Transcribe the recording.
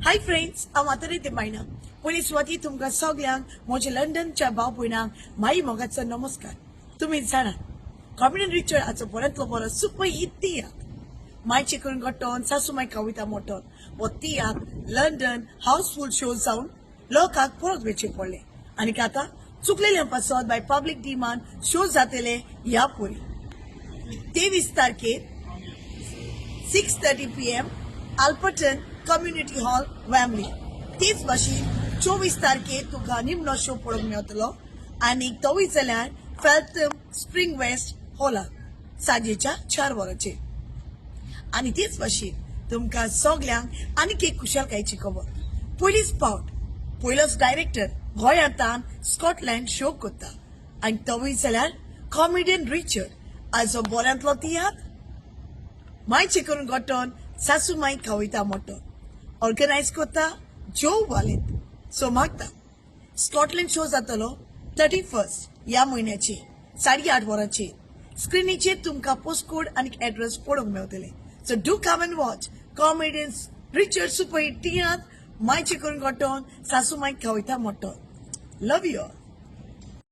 Hi friends, हांव आतां ते मायना पयलीं सुवाती तुमकां सगल्यांक म्हज्या लंडनच्या भाव भयणांक माई मोगाचो नमस्कार. तुम्ही जाणात कॉमेडियन रिचर्ड हाचो बऱ्यांतलो बरो सुपरहिट तियात्र मायचें करून घोट्टन सासूमांयक खावयता मटण हो तियात्र लंडन हाऊसफुल शो जावन लोकांक परत वेचचे पडले आनी आतां चुकलेल्या पासत बाय पब्लीक डिमांड शो जातले ह्या पोरी 23 तारखेर 6:30 PM आल्पर्टन कम्युनिटी हॉल वॅमली. तेच भाशेन 24 तारखेर तुका निमणो शो पळोवंक मेळटलो आनी तोय जाल्यार फेल्थम स्प्रिंग वेस्ट हॉलांत सांजेच्या 4 वरांचेर. आनी तेच भाशेन तुमकां सगल्यांक आनीक एक खुशालकायेची खबर. पयलींच फावट पयलोच डायरेक्टर गोंयांतान स्कॉटलँड शो करता आनी तोय जाल्यार कॉमेडियन रिचर्ड हाचो बऱ्यांतलो तियात्र मायचें करून घोट्टन सासूमांयक खावयता मटण ऑर्गनायज करता जो वालेत. सो मागता स्कॉटलँड शो जातलो 31 ह्या म्हयन्याचे 8:30 वरांचेर. स्क्रिनीचेर तुमकां पोस्टकोड आनी एड्रेस पळोवंक मेळटले. So do come and watch comedian Richard superhit tiatr मायचें करून घोट्टन सासूमांयक खावयता मटण. लव यू ऑल.